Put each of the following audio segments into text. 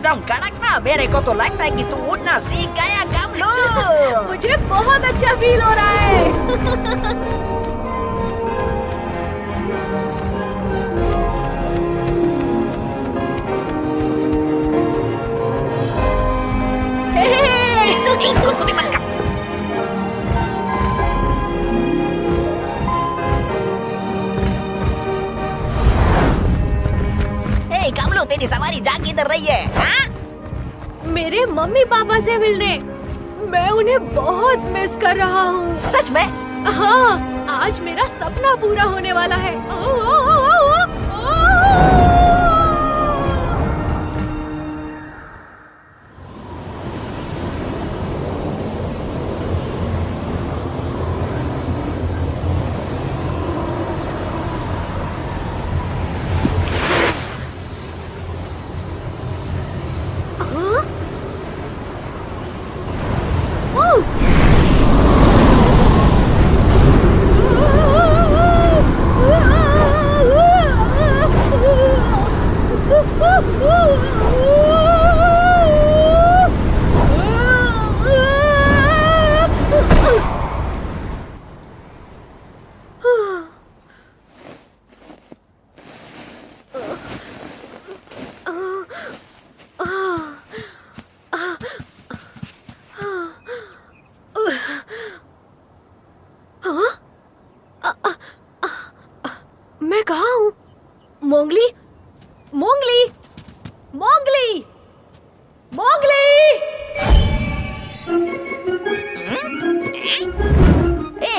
एकदम कड़क ना। मेरे को तो लगता है कि तू उड़ना सीख गया कमलू। मुझे बहुत अच्छा फील हो रहा है। गुदगुदी मत कर। कमलू तेरी सवारी जा किधर रही है? हाँ? मेरे मम्मी पापा से मिलने। मैं उन्हें बहुत मिस कर रहा हूँ। सच में? हाँ, आज मेरा सपना पूरा होने वाला है। ओ, ओ, ओ, ओ, ओ, मैं कहाँ हूँ? मोंगली, मोंगली, मोंगली, मोंगली!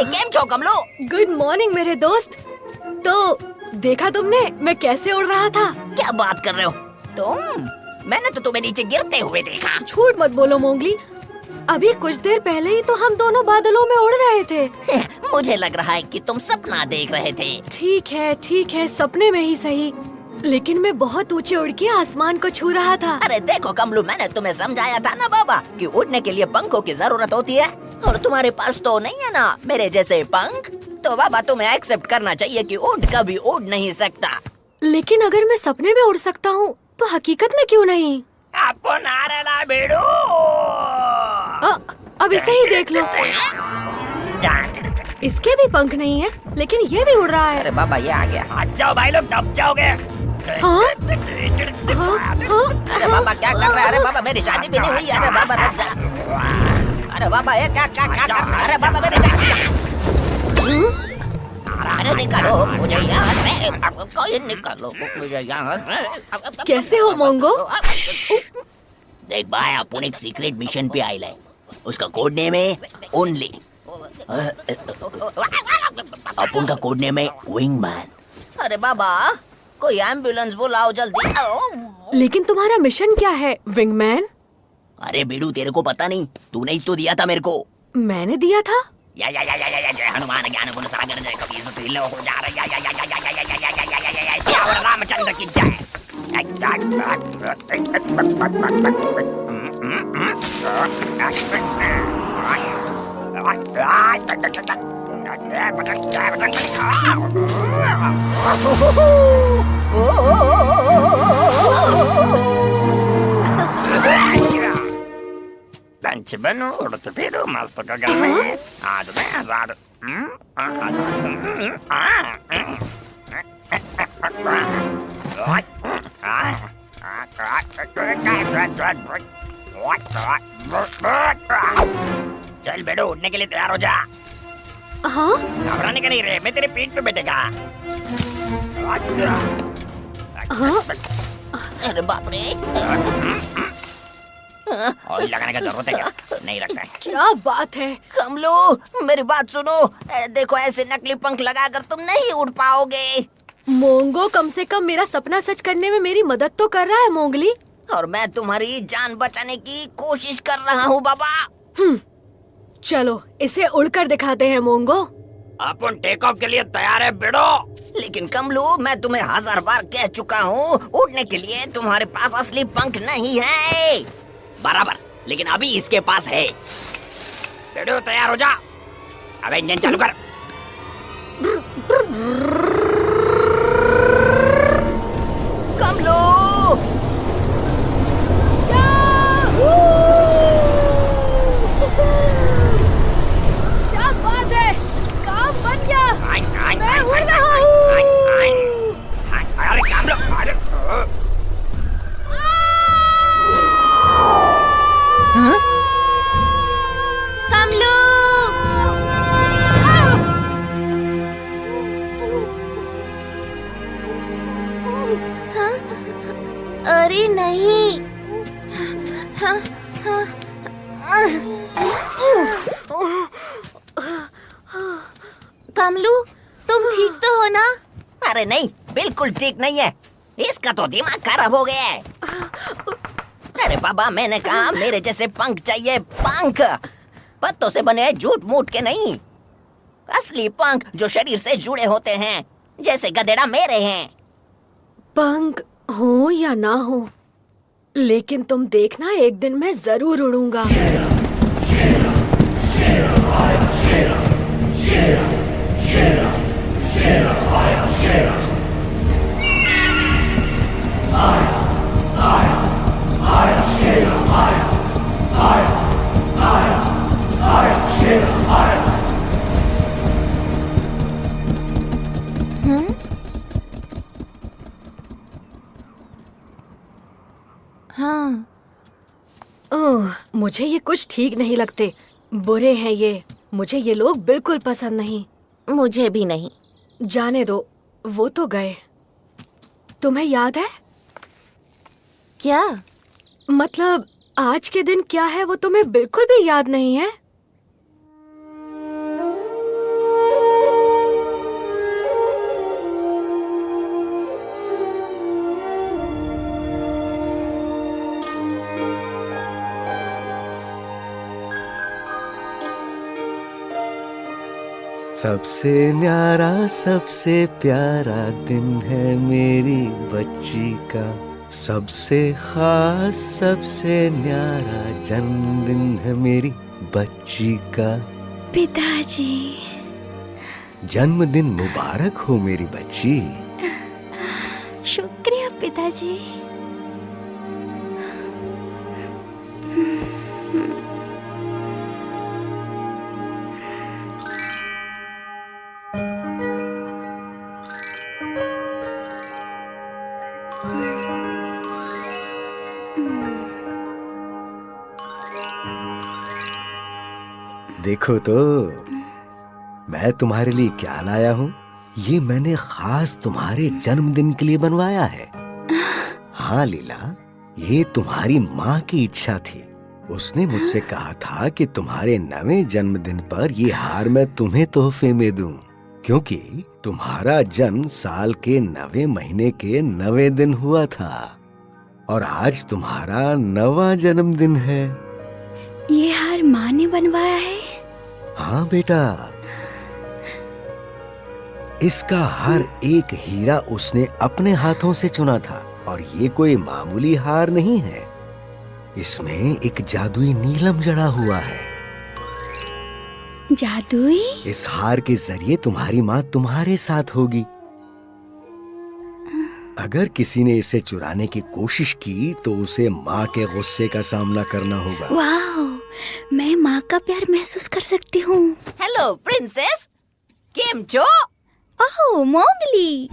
केम छो कमलू? गुड मॉर्निंग मेरे दोस्त। तो देखा तुमने मैं कैसे उड़ रहा था? क्या बात कर रहे हो तुम? मैंने तो तुम्हें नीचे गिरते हुए देखा। झूठ मत बोलो मोंगली। अभी कुछ देर पहले ही तो हम दोनों बादलों में उड़ रहे थे। मुझे लग रहा है कि तुम सपना देख रहे थे। ठीक है, सपने में ही सही, लेकिन मैं बहुत ऊंचे उड़ के आसमान को छू रहा था। अरे देखो कमलू, मैंने तुम्हें समझाया था ना बाबा कि उड़ने के लिए पंखों की जरूरत होती है, और तुम्हारे पास तो नहीं है ना मेरे जैसे पंख। तो बाबा तुम्हें एक्सेप्ट करना चाहिए कि ऊंट कभी उड़ नहीं सकता। लेकिन अगर मैं सपने में उड़ सकता हूँ तो हकीकत में क्यों नहीं? अब इसे ही देख लो। इसके भी पंख नहीं है, लेकिन ये भी उड़ रहा है। अरे बाबा ये आ गया। हट जाओ भाई लोग, दब जाओगे। हाँ? अरे बाबा क्या कर रहे हैं? अरे बाबा मेरी शादी भी नहीं हुई। अरे बाबा रुक जा। अरे बाबा ये क्या क्या क्या कर रहे हैं? अरे बाबा मेरी शादी। अरे निकालो मुझे यहाँ से, कोई निकालो मुझे यहाँ से। कैसे हो मोंगो? देख भाई, अपन एक सीक्रेट मिशन पे आइल है। उसका कोड नेम है ओनली। अपन का कोड नेम है विंगमैन। अरे बाबा कोई एम्बुलेंस बुलाओ जल्दी। लेकिन तुम्हारा मिशन क्या है विंगमैन? अरे बेडू, तेरे को पता नहीं? तूने ही तो दिया था मेरे को। मैंने दिया था? या जय हनुमान ज्ञान गुण सागर, जय कबीर तुल्य हो जा रहा। या सियावर रामचंद्र की जय। बनो उड़ते फिरो मस्त गगन में, आज मैं आजाद। चल बेडो, उड़ने के लिए तैयार हो जा। हाँ? घबराने का नहीं रे, मैं तेरे पीठ पे बैठेगा। हाँ? अरे बाप रे, ऑयल लगाने का जरूरत है क्या? नहीं लगता है। क्या बात है? कमलू मेरी बात सुनो। देखो ऐसे नकली पंख लगाकर तुम नहीं उड़ पाओगे। मोंगो कम से कम मेरा सपना सच करने में मेरी मदद तो कर रहा है मोंगली। और मैं तुम्हारी जान बचाने की कोशिश कर रहा हूँ बाबा। चलो इसे उड़कर दिखाते हैं मोंगो। अपन टेक ऑफ के लिए तैयार है बेडो। लेकिन कमलू मैं तुम्हें 1000 बार कह चुका हूँ, उड़ने के लिए तुम्हारे पास असली पंख नहीं है। बराबर, लेकिन अभी इसके पास है। बेडो तैयार हो जा। अब इंजन चालू कर। कमलू कमलू, तुम ठीक तो हो ना? अरे नहीं, बिल्कुल ठीक नहीं है। इसका तो दिमाग खराब हो गया है। अरे बाबा, मैंने कहा मेरे जैसे पंख चाहिए, पंख। पत्तों से बने झूठ मूठ के नहीं, असली पंख जो शरीर से जुड़े होते हैं, जैसे गधेड़ा मेरे हैं। पंख हो या ना हो, लेकिन तुम देखना, एक दिन मैं जरूर उड़ूंगा। हाँ, ओह, मुझे ये कुछ ठीक नहीं लगते। बुरे हैं ये। मुझे ये लोग बिल्कुल पसंद नहीं। मुझे भी नहीं। जाने दो, वो तो गए। तुम्हें याद है? क्या? मतलब आज के दिन क्या है वो तुम्हें बिल्कुल भी याद नहीं है? सबसे न्यारा सबसे प्यारा दिन है मेरी बच्ची का, सबसे खास सबसे न्यारा जन्मदिन है मेरी बच्ची का। पिताजी। जन्मदिन मुबारक हो मेरी बच्ची। शुक्रिया पिताजी। देखो तो मैं तुम्हारे लिए क्या लाया हूँ। ये मैंने खास तुम्हारे जन्मदिन के लिए बनवाया है। हाँ लीला, ये तुम्हारी माँ की इच्छा थी। उसने मुझसे कहा था कि तुम्हारे 9वें जन्मदिन पर ये हार मैं तुम्हें तोहफे में दूं, क्योंकि तुम्हारा जन्म साल के 9वें महीने के 9वें दिन हुआ था और आज तुम्हारा 9वां जन्मदिन है। ये हार माँ ने बनवाया है? हाँ बेटा, इसका हर एक हीरा उसने अपने हाथों से चुना था और ये कोई मामूली हार नहीं है। इसमें एक जादुई नीलम जड़ा हुआ है। जादुई? इस हार के जरिए तुम्हारी माँ तुम्हारे साथ होगी। अगर किसी ने इसे चुराने की कोशिश की तो उसे माँ के गुस्से का सामना करना होगा। वाह, मैं माँ का प्यार महसूस कर सकती हूँ। हेलो प्रिंसेस, केम छो? ओह मोंगली,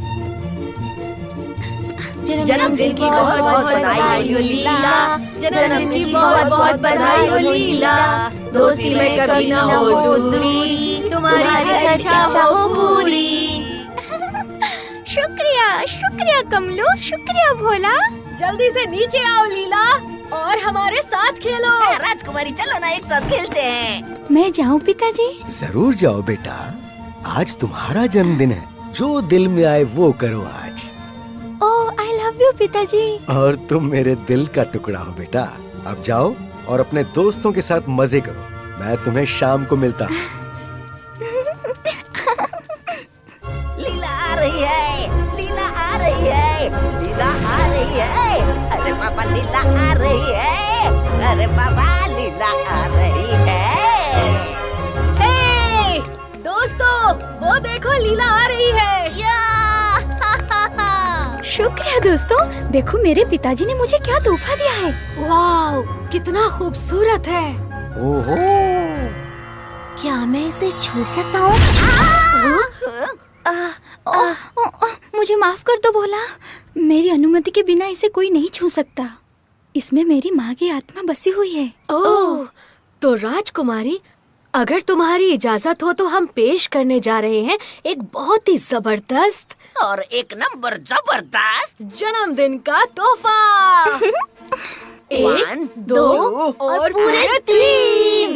जन्मदिन की बहुत बहुत बधाई हो लीला। जन्मदिन की बहुत बहुत बधाई हो लीला। दोस्ती में कभी ना हो दूरी, तुम्हारी हर इच्छा हो पूरी। शुक्रिया शुक्रिया कमलू, शुक्रिया भोला। जल्दी से नीचे आओ लीला और हमारे साथ खेलो। राजकुमारी, चलो ना एक साथ खेलते हैं। मैं जाऊँ पिताजी? जरूर जाओ बेटा, आज तुम्हारा जन्मदिन है। जो दिल में आए वो करो आज। ओह, आई लव यू पिताजी। और तुम मेरे दिल का टुकड़ा हो बेटा। अब जाओ और अपने दोस्तों के साथ मजे करो। मैं तुम्हें शाम को मिलता हूँ। लीला आ रही है, लीला आ रही है, लीला आ रही है। अरे पापा, लीला आ रही है। अरे पापा, लीला आ रही है। हे दोस्तों, वो देखो लीला आ रही है। शुक्रिया दोस्तों, देखो मेरे पिताजी ने मुझे क्या तोहफा दिया है। वाह, कितना खूबसूरत है। ओहो, क्या मैं इसे छू सकता हूँ? मुझे माफ कर दो भोला, मेरी अनुमति के बिना इसे कोई नहीं छू सकता। इसमें मेरी माँ की आत्मा बसी हुई है। ओह, तो राजकुमारी, अगर तुम्हारी इजाजत हो तो हम पेश करने जा रहे हैं एक बहुत ही जबरदस्त और एक नंबर जबरदस्त जन्मदिन का तोहफा। 1, 2 और पूरे 3।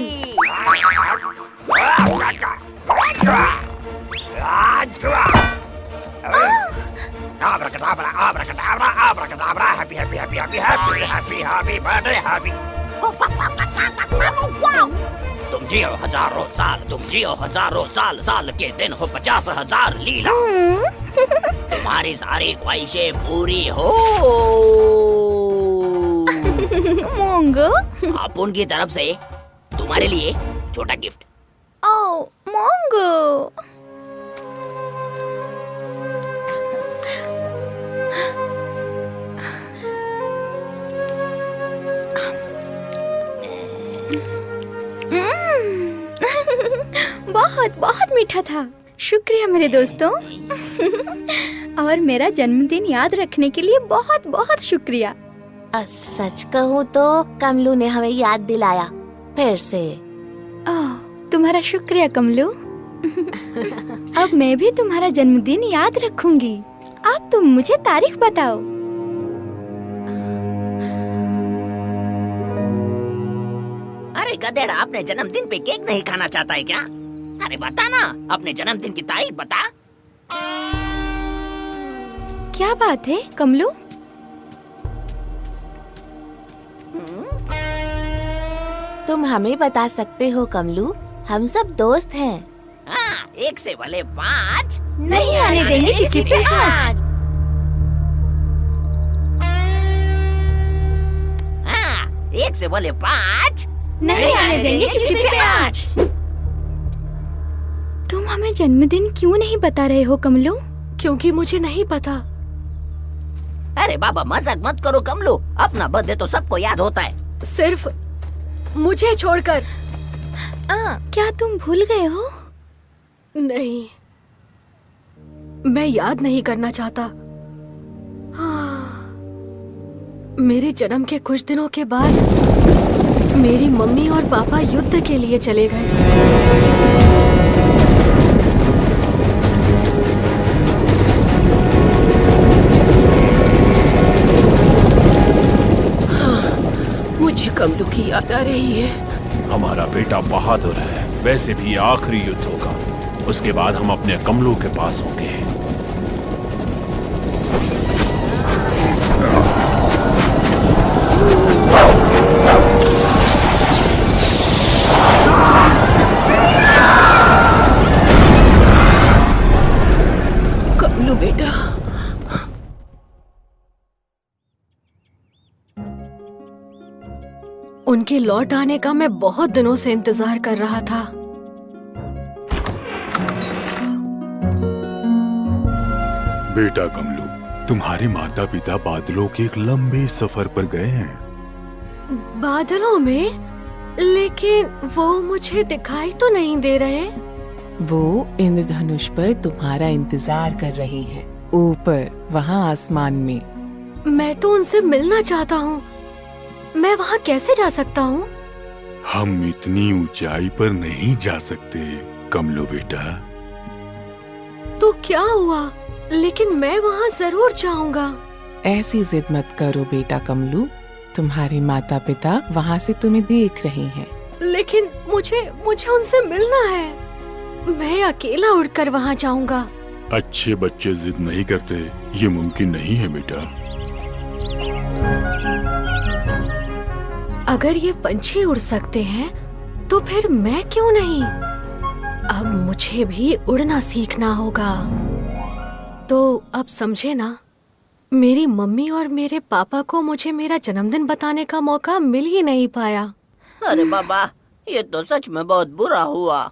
Happy happy happy happy happy happy birthday happy. तुम जियो हजारों साल, तुम जियो हजारों साल, साल के दिन हो 50,000 लीला। तुम्हारी सारी ख्वाहिशें पूरी हो। मोंगो। आप उनकी तरफ से तुम्हारे लिए छोटा गिफ्ट। ओ मोंगो। बहुत बहुत मीठा था। शुक्रिया मेरे दोस्तों। और मेरा जन्मदिन याद रखने के लिए बहुत बहुत शुक्रिया। सच कहूँ तो कमलू ने हमें याद दिलाया फिर से। ओह, तुम्हारा शुक्रिया कमलू। अब मैं भी तुम्हारा जन्मदिन याद रखूंगी। अब तुम मुझे तारीख बताओ। अरे गधेड़ा, अपने जन्मदिन पे केक नहीं खाना चाहता है क्या? अरे बता ना, अपने जन्मदिन की तारीख बता। क्या बात है कमलू? तुम हमें बता सकते हो कमलू, हम सब दोस्त हैं। हाँ, 1 से भले 5 नहीं आने देंगे किसी पे आज। हाँ, 1 से भले 5 नहीं आने देंगे किसी पे आज। तुम हमें जन्मदिन क्यों नहीं बता रहे हो कमलू? क्योंकि मुझे नहीं पता। अरे बाबा, मजाक मत करो कमलू। अपना बर्थडे तो सबको याद होता है, सिर्फ मुझे छोड़कर। क्या तुम भूल गए हो? नहीं, मैं याद नहीं करना चाहता। मेरे जन्म के कुछ दिनों के बाद मेरी मम्मी और पापा युद्ध के लिए चले गए। मुझे कमलू की याद आ रही है। हमारा बेटा बहादुर है। वैसे भी आखिरी युद्ध होगा, उसके बाद हम अपने कमलू के पास होंगे। कमलू बेटा, उनके लौट आने का मैं बहुत दिनों से इंतजार कर रहा था। बेटा कमलू, तुम्हारे माता पिता बादलों के एक लंबे सफर पर गए हैं। बादलों में? लेकिन वो मुझे दिखाई तो नहीं दे रहे। वो इंद्रधनुष पर तुम्हारा इंतजार कर रहे हैं, ऊपर वहाँ आसमान में। मैं तो उनसे मिलना चाहता हूँ। मैं वहाँ कैसे जा सकता हूँ? हम इतनी ऊंचाई पर नहीं जा सकते कमलू बेटा। तो क्या हुआ? लेकिन मैं वहाँ जरूर जाऊंगा। ऐसी जिद मत करो बेटा कमलू, तुम्हारे माता पिता वहाँ से तुम्हें देख रहे हैं। लेकिन मुझे उनसे मिलना है। मैं अकेला उड़कर वहाँ जाऊंगा। अच्छे बच्चे जिद नहीं करते, ये मुमकिन नहीं है बेटा। अगर ये पंछी उड़ सकते हैं तो फिर मैं क्यों नहीं? अब मुझे भी उड़ना सीखना होगा। तो अब समझे ना, मेरी मम्मी और मेरे पापा को मुझे मेरा जन्मदिन बताने का मौका मिल ही नहीं पाया। अरे बाबा, ये तो सच में बहुत बुरा हुआ।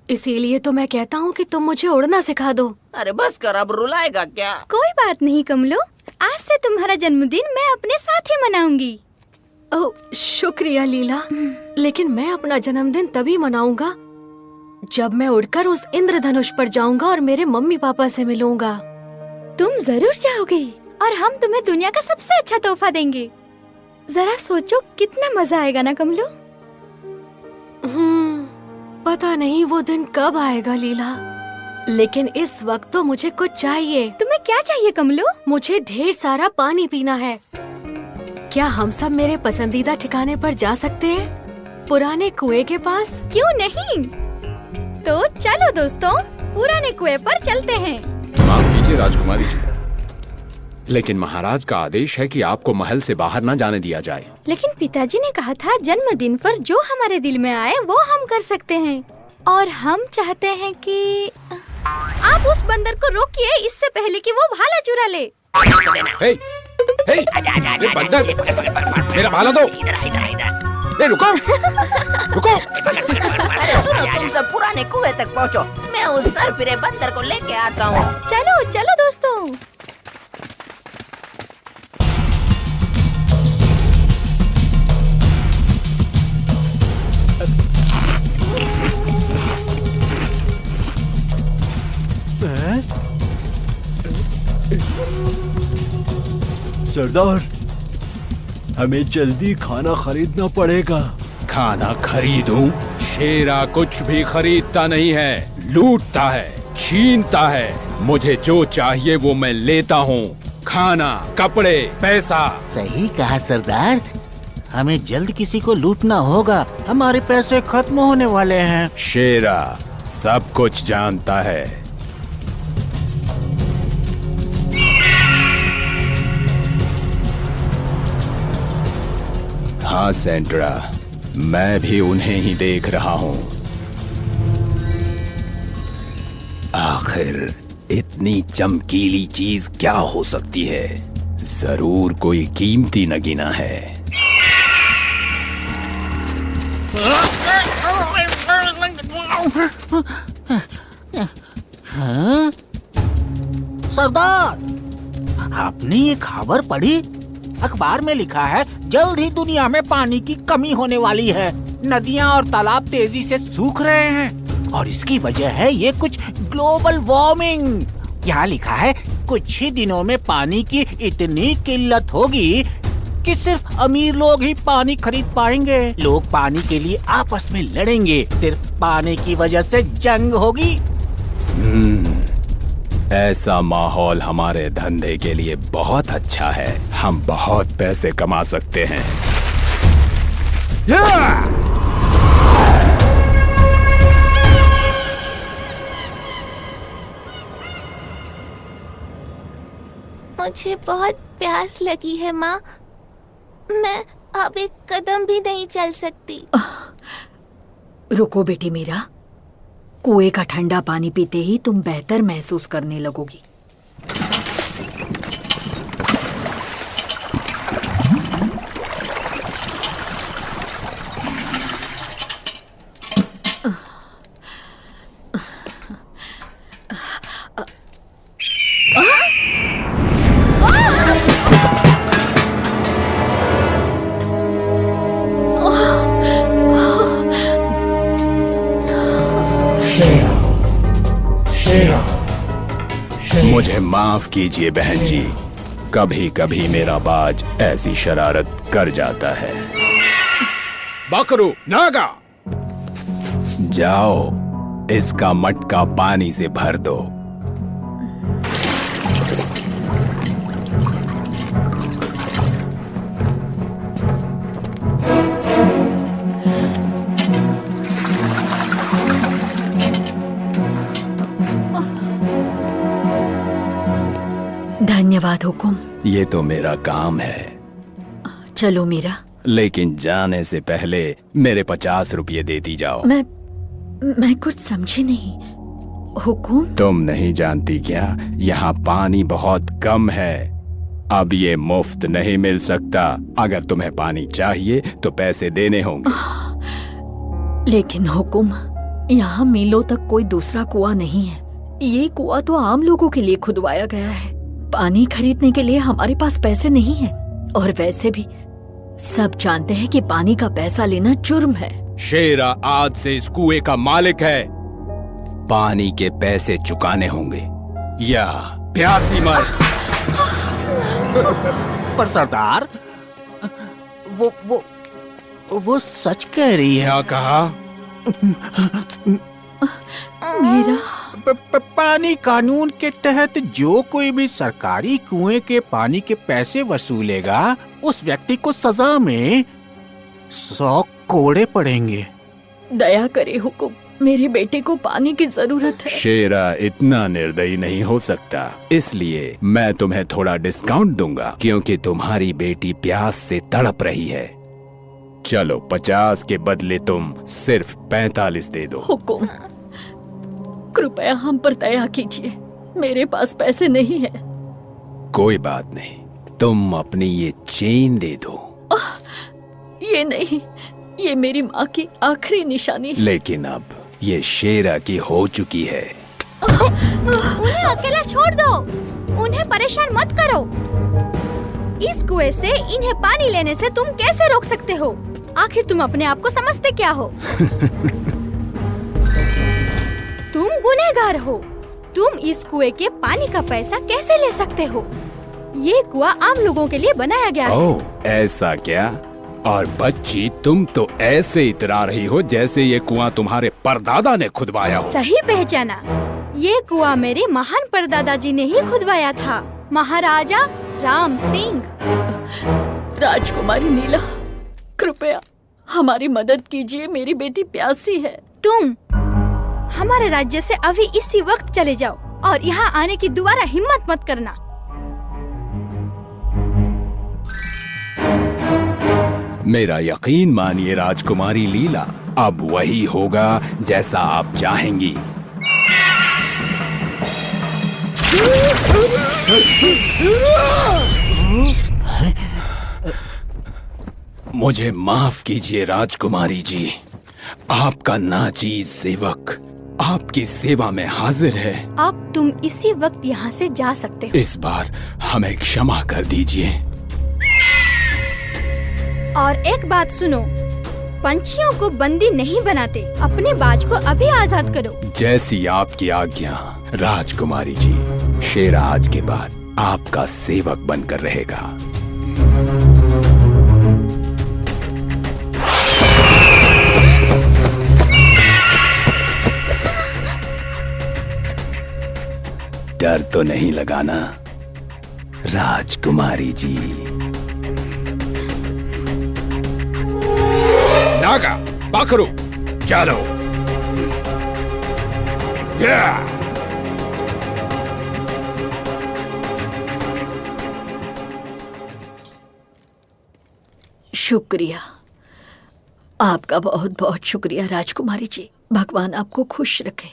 इसीलिए तो मैं कहता हूँ कि तुम मुझे उड़ना सिखा दो। अरे बस कर, अब रुलाएगा क्या? कोई बात नहीं कमलू, आज से तुम्हारा जन्मदिन मैं अपने साथ ही मनाऊंगी। ओह, शुक्रिया लीला। लेकिन मैं अपना जन्मदिन तभी मनाऊंगा जब मैं उड़कर उस इंद्रधनुष पर जाऊंगा और मेरे मम्मी पापा से मिलूंगा। तुम जरूर जाओगे और हम तुम्हें दुनिया का सबसे अच्छा तोहफा देंगे। जरा सोचो कितना मजा आएगा ना कमलू। पता नहीं वो दिन कब आएगा लीला, लेकिन इस वक्त तो मुझे कुछ चाहिए। तुम्हें क्या चाहिए कमलू? मुझे ढेर सारा पानी पीना है। क्या हम सब मेरे पसंदीदा ठिकाने पर जा सकते हैं? पुराने कुएं के पास? क्यों नहीं? तो चलो दोस्तों, पुराने कुएं पर चलते हैं। माफ कीजिए राजकुमारी जी, लेकिन महाराज का आदेश है कि आपको महल से बाहर न जाने दिया जाए। लेकिन पिताजी ने कहा था जन्मदिन पर जो हमारे दिल में आए वो हम कर सकते हैं, और हम चाहते हैं कि आप उस बंदर को रोकिए इससे पहले कि वो भाला चुरा ले। हे, हे, ये बंदर, मेरा भाला दो। ए, रुको, रुको। अरे सुनो, तुम सब पुराने कुएं तक पहुँचो, मैं उस सरफिरे बंदर को लेके आता हूँ। चलो चलो दोस्तों। सरदार, हमें जल्दी खाना खरीदना पड़ेगा। खाना खरीदूं? शेरा कुछ भी खरीदता नहीं है, लूटता है, छीनता है। मुझे जो चाहिए वो मैं लेता हूँ। खाना, कपड़े, पैसा। सही कहा सरदार, हमें जल्द किसी को लूटना होगा, हमारे पैसे खत्म होने वाले हैं। शेरा सब कुछ जानता है। हाँ सेंट्रा, मैं भी उन्हें ही देख रहा हूँ। आखिर इतनी चमकीली चीज क्या हो सकती है? जरूर कोई कीमती नगीना है। हाँ? सरदार, आपने ये खबर पढ़ी? अखबार में लिखा है जल्द ही दुनिया में पानी की कमी होने वाली है। नदियां और तालाब तेजी से सूख रहे हैं और इसकी वजह है ये कुछ ग्लोबल वार्मिंग। यहाँ लिखा है कुछ ही दिनों में पानी की इतनी किल्लत होगी कि सिर्फ अमीर लोग ही पानी खरीद पाएंगे। लोग पानी के लिए आपस में लड़ेंगे, सिर्फ पानी की वजह से जंग होगी। ऐसा माहौल हमारे धंधे के लिए बहुत अच्छा है। हम बहुत पैसे कमा सकते हैं। मुझे बहुत प्यास लगी है माँ, मैं अब एक कदम भी नहीं चल सकती। रुको बेटी मीरा, कुएं का ठंडा पानी पीते ही तुम बेहतर महसूस करने लगोगी। मुझे माफ कीजिए बहन जी, कभी कभी मेरा बाज ऐसी शरारत कर जाता है। बकरू, नागा, जाओ इसका मटका पानी से भर दो। धन्यवाद हुकुम। ये तो मेरा काम है। चलो मीरा। लेकिन जाने से पहले मेरे 50 रुपये देती जाओ। मैं कुछ समझी नहीं। हुकुम? तुम नहीं जानती क्या? यहाँ पानी बहुत कम है। अब ये मुफ्त नहीं मिल सकता। अगर तुम्हें पानी चाहिए तो पैसे देने होंगे। लेकिन हुकुम, यहाँ मीलों तक कोई दूसरा कुआं नहीं है। ये कुआं तो आम लोगों के लिए खुदवाया गया है। पानी खरीदने के लिए हमारे पास पैसे नहीं है, और वैसे भी सब जानते हैं कि पानी का पैसा लेना जुर्म है। शेरा आज से इस कुएं का मालिक है। पानी के पैसे चुकाने होंगे या प्यासी मर। पर सरदार, वो सच कह रही है। क्या कहा? मीरा, पानी कानून के तहत जो कोई भी सरकारी कुएं के पानी के पैसे वसूलेगा, उस व्यक्ति को सजा में 100 कोड़े पड़ेंगे। दया करे हुकुम, मेरी बेटे को पानी की जरूरत है। शेरा इतना निर्दयी नहीं हो सकता, इसलिए मैं तुम्हें थोड़ा डिस्काउंट दूंगा क्योंकि तुम्हारी बेटी प्यास से तड़प रही है। चलो 50 के बदले तुम सिर्फ 45 दे दो। हुकुम, कृपया हम पर दया कीजिए, मेरे पास पैसे नहीं है। कोई बात नहीं, तुम अपनी ये चेन दे दो। ये नहीं, ये मेरी माँ की आखिरी निशानी है। लेकिन अब ये शेरा की हो चुकी है। उन्हें अकेला छोड़ दो, उन्हें परेशान मत करो। इस कुएं से इन्हें पानी लेने से तुम कैसे रोक सकते हो? आखिर तुम अपने आप को समझते क्या हो? तुम गुनहगार हो। तुम इस कुएं के पानी का पैसा कैसे ले सकते हो? ये कुआं आम लोगों के लिए बनाया गया है। ओह, ऐसा क्या? और बच्ची, तुम तो ऐसे इतरा रही हो जैसे ये कुआं तुम्हारे परदादा ने खुदवाया हो। सही पहचाना, ये कुआं मेरे महान परदादा जी ने ही खुदवाया था, महाराजा राम सिंह। राजकुमारी नीला, कृपया हमारी मदद कीजिए, मेरी बेटी प्यासी है। तुम हमारे राज्य से अभी इसी वक्त चले जाओ और यहाँ आने की दोबारा हिम्मत मत करना। मेरा यकीन मानिए राजकुमारी लीला, अब वही होगा जैसा आप चाहेंगी। मुझे माफ कीजिए राजकुमारी जी, आपका नाचीज सेवक आपकी सेवा में हाजिर है। अब तुम इसी वक्त यहाँ से जा सकते हो। इस बार हमें क्षमा कर दीजिए। और एक बात सुनो, पंछियों को बंदी नहीं बनाते, अपने बाज को अभी आजाद करो। जैसी आपकी आज्ञा राजकुमारी जी। शेरा आज के बाद आपका सेवक बनकर रहेगा। डर तो नहीं लगाना राजकुमारी जी। नागा, पकड़ो, चलो। शुक्रिया, आपका बहुत बहुत शुक्रिया राजकुमारी जी। भगवान आपको खुश रखे।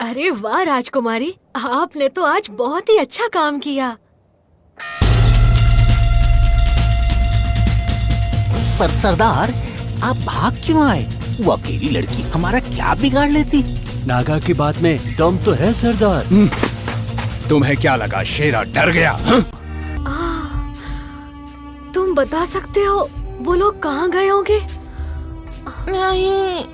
अरे वाह राजकुमारी, आपने तो आज बहुत ही अच्छा काम किया। पर सरदार, आप भाग क्यों आए? वो अकेली लड़की हमारा क्या बिगाड़ लेती? नागा की बात में दम तो है सरदार। तुम्हें क्या लगा शेरा डर गया? तुम बता सकते हो वो लोग कहाँ गए होंगे? नहीं,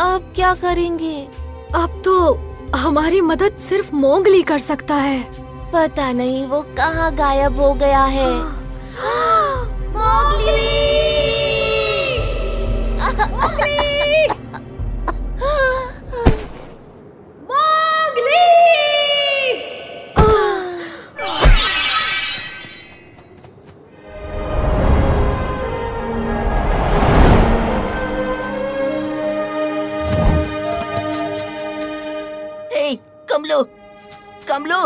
अब क्या करेंगे? अब तो हमारी मदद सिर्फ मोगली कर सकता है। पता नहीं वो कहाँ गायब हो गया है। मोगली! कमलू, कमलू,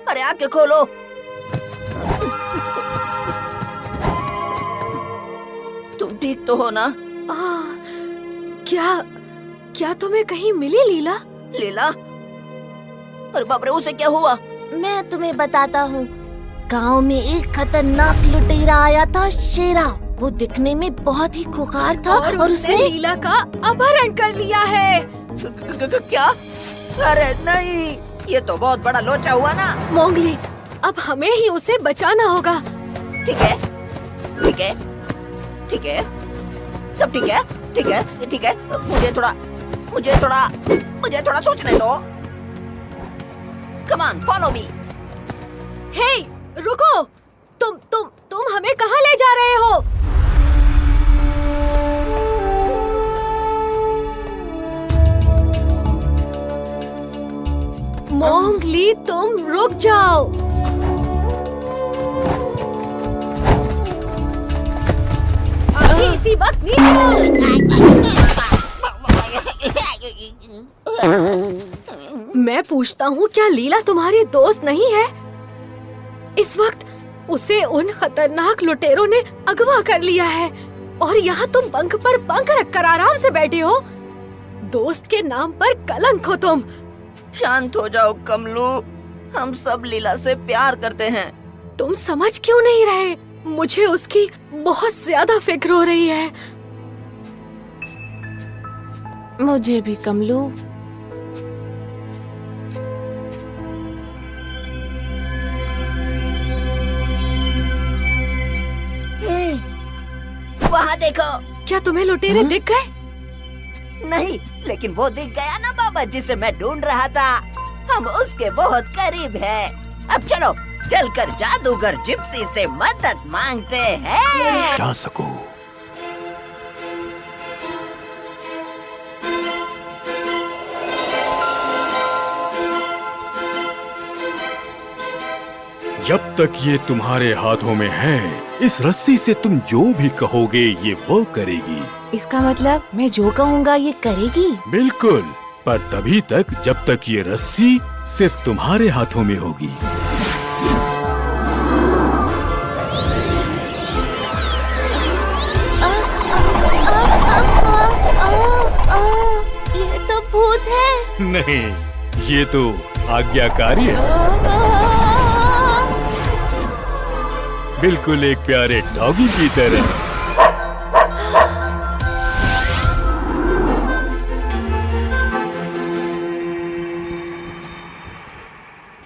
अरे आंखें खोलो। तुम ठीक तो हो ना? क्या तुम्हें कहीं मिली लीला? लीला? अरे बाप रे, उसे क्या हुआ? मैं तुम्हें बताता हूँ। गांव में एक खतरनाक लुटेरा आया था, शेरा। वो दिखने में बहुत ही खुखार था और उसने लीला का अपहरण कर लिया है। क्या? अरे नहीं, ये तो बहुत बड़ा लोचा हुआ ना। मोगली, अब हमें ही उसे बचाना होगा। ठीक है, ठीक है, ठीक है, सब ठीक है, ठीक है, ठीक है। मुझे थोड़ा सोचने दो। Come on, follow me. हे, रुको! तुम हमें कहाँ ले जा रहे हो? मोगली, तुम रुक जाओ। अभी इसी वक्त नीचे आओ। मैं पूछता हूँ, क्या लीला तुम्हारी दोस्त नहीं है? इस वक्त उसे उन खतरनाक लुटेरों ने अगवा कर लिया है और यहाँ तुम पंख पर पंख रखकर आराम से बैठे हो। दोस्त के नाम पर कलंक हो तुम। शांत हो जाओ कमलू, हम सब लीला से प्यार करते हैं। तुम समझ क्यों नहीं रहे? मुझे उसकी बहुत ज्यादा फिक्र हो रही है। मुझे भी कमलू। वहाँ देखो। क्या तुम्हें लुटेरे दिख गए? नहीं, लेकिन वो दिख गया ना बाबा जिसे मैं ढूंढ रहा था। हम उसके बहुत करीब हैं। अब चलो चलकर जादूगर जिप्सी से मदद मांगते हैं। जा सको। जब तक ये तुम्हारे हाथों में है, इस रस्सी से तुम जो भी कहोगे ये वो करेगी। इसका मतलब मैं जो कहूँगा ये करेगी? बिल्कुल, पर तभी तक जब तक ये रस्सी सिर्फ तुम्हारे हाथों में होगी। ये तो भूत है। नहीं, ये तो आज्ञाकारी है। बिल्कुल एक प्यारे डॉगी की तरह।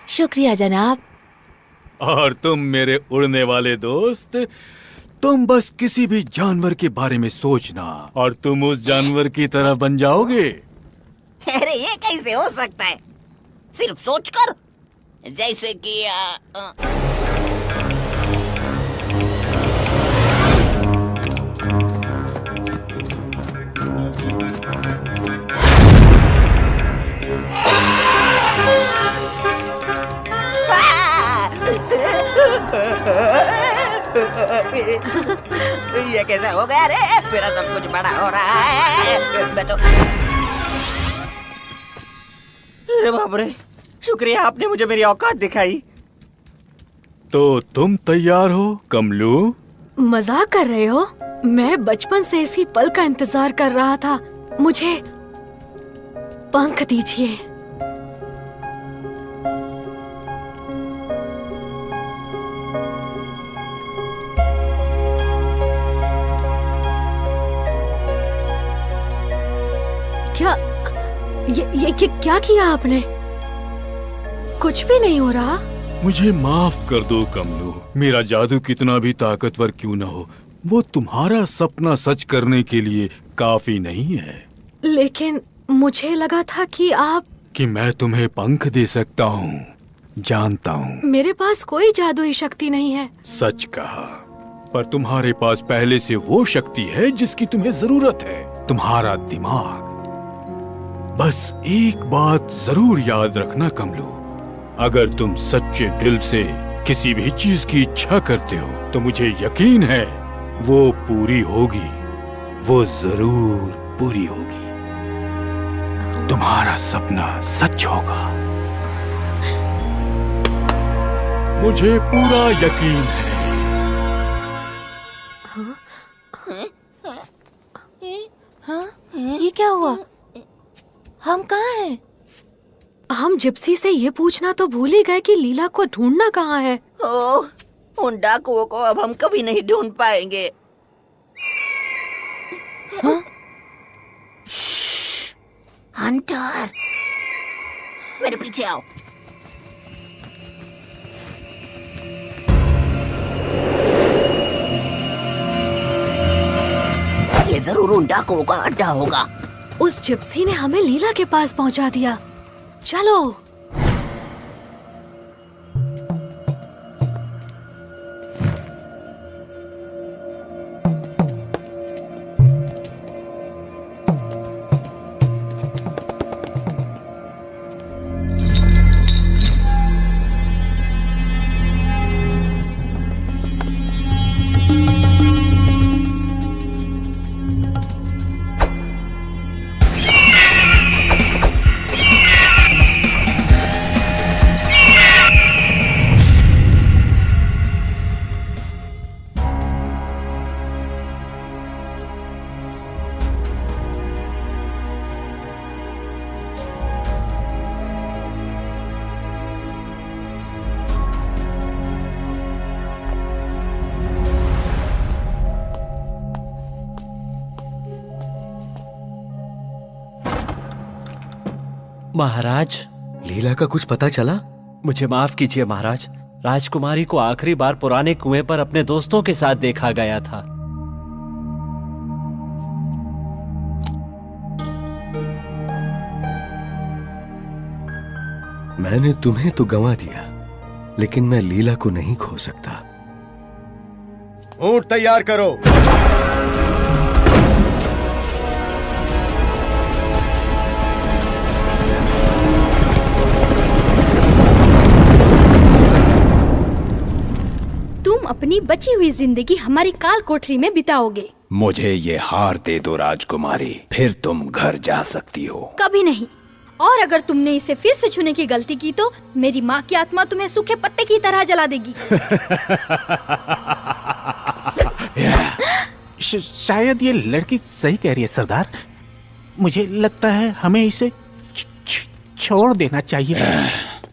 शुक्रिया जनाब। और तुम मेरे उड़ने वाले दोस्त, तुम बस किसी भी जानवर के बारे में सोचना और तुम उस जानवर की तरह बन जाओगे। अरे ये कैसे हो सकता है? सिर्फ सोचकर, जैसे कि ये कैसा हो गया रे? मेरा सब कुछ बड़ा हो रहा है। मैं तो अरे बाप रे, शुक्रिया आपने मुझे मेरी औकात दिखाई। तो तुम तैयार हो कमलू? मजाक कर रहे हो? मैं बचपन से इसी पल का इंतजार कर रहा था। मुझे पंख दीजिए। क्या ये क्या किया आपने? कुछ भी नहीं हो रहा। मुझे माफ कर दो कमलू, मेरा जादू कितना भी ताकतवर क्यों न हो, वो तुम्हारा सपना सच करने के लिए काफी नहीं है। लेकिन मुझे लगा था कि मैं तुम्हें पंख दे सकता हूँ। जानता हूँ मेरे पास कोई जादुई शक्ति नहीं है। सच कहा, पर तुम्हारे पास पहले से वो शक्ति है जिसकी तुम्हें जरूरत है, तुम्हारा दिमाग। बस एक बात जरूर याद रखना कमलू, अगर तुम सच्चे दिल से किसी भी चीज की इच्छा करते हो तो मुझे यकीन है वो पूरी होगी, वो जरूर पूरी होगी। तुम्हारा सपना सच होगा, मुझे पूरा यकीन है। हाँ? ये क्या हुआ? हम कहाँ हैं? हम जिप्सी से ये पूछना तो भूल ही गए कि लीला को ढूंढना कहाँ है। ओह, उन डाकुओं को अब हम कभी नहीं ढूंढ पाएंगे। हाँ? हंटर, मेरे पीछे आओ। ये जरूर उन डाकुओं का अड्डा होगा। उस जिप्सी ने हमें लीला के पास पहुंचा दिया। चलो। महाराज, लीला का कुछ पता चला? मुझे माफ कीजिए महाराज, राजकुमारी को आखिरी बार पुराने कुएं पर अपने दोस्तों के साथ देखा गया था। मैंने तुम्हें तो गंवा दिया, लेकिन मैं लीला को नहीं खो सकता। ऊंट तैयार करो। तुम अपनी बची हुई जिंदगी हमारी काल कोठरी में बिताओगे। मुझे ये हार दे दो राजकुमारी, फिर तुम घर जा सकती हो। कभी नहीं। और अगर तुमने इसे फिर से छूने की गलती की तो मेरी माँ की आत्मा तुम्हें सूखे पत्ते की तरह जला देगी। शायद ये लड़की सही कह रही है सरदार। मुझे लगता है हमें इसे छोड़ देना चाहिए।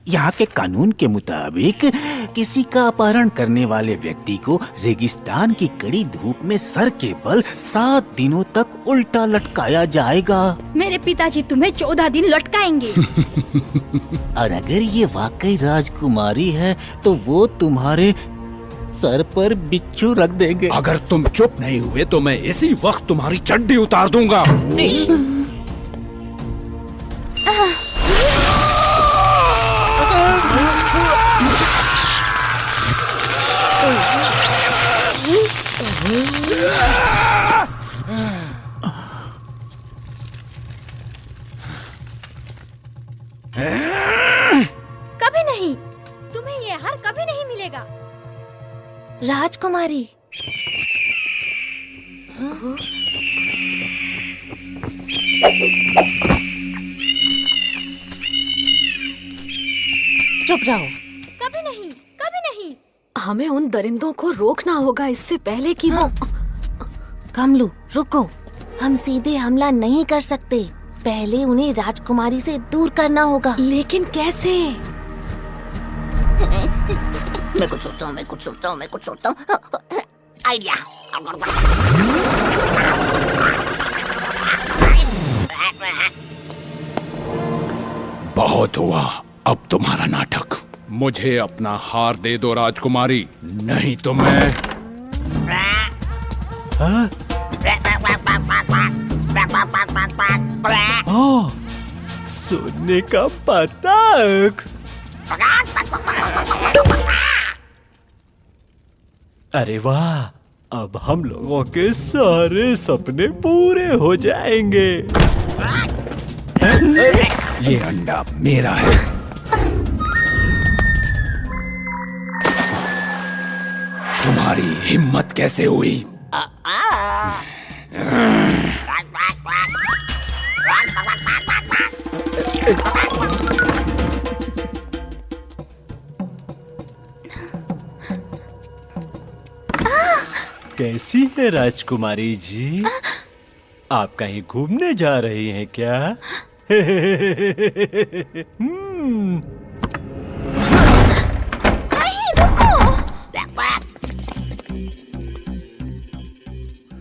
यहाँ के कानून के मुताबिक किसी का अपहरण करने वाले व्यक्ति को रेगिस्तान की कड़ी धूप में सर के बल 7 दिनों तक उल्टा लटकाया जाएगा। मेरे पिताजी तुम्हें 14 दिन लटकाएंगे। और अगर ये वाकई राजकुमारी है तो वो तुम्हारे सर पर बिच्छू रख देंगे। अगर तुम चुप नहीं हुए तो मैं इसी वक्त तुम्हारी चड्डी उतार दूंगा। कभी नहीं, तुम्हें ये हार कभी नहीं मिलेगा। राजकुमारी, चुप रहो। कभी नहीं, कभी नहीं। हमें उन दरिंदों को रोकना होगा इससे पहले कि वो। कमलू रुको, हम सीधे हमला नहीं कर सकते। पहले उन्हें राजकुमारी से दूर करना होगा। लेकिन कैसे? मैं कुछ सोचता हूँ। आइडिया। बहुत हुआ, अब तुम्हारा नाटक। मुझे अपना हार दे दो राजकुमारी, नहीं तो मैं। सोने का पतंग। अरे वाह, अब हम लोगों के सारे सपने पूरे हो जाएंगे। ये अंडा मेरा है। तुम्हारी हिम्मत कैसे हुई? कैसी है राजकुमारी जी? आप कहीं घूमने जा रही हैं क्या? नहीं, रुको।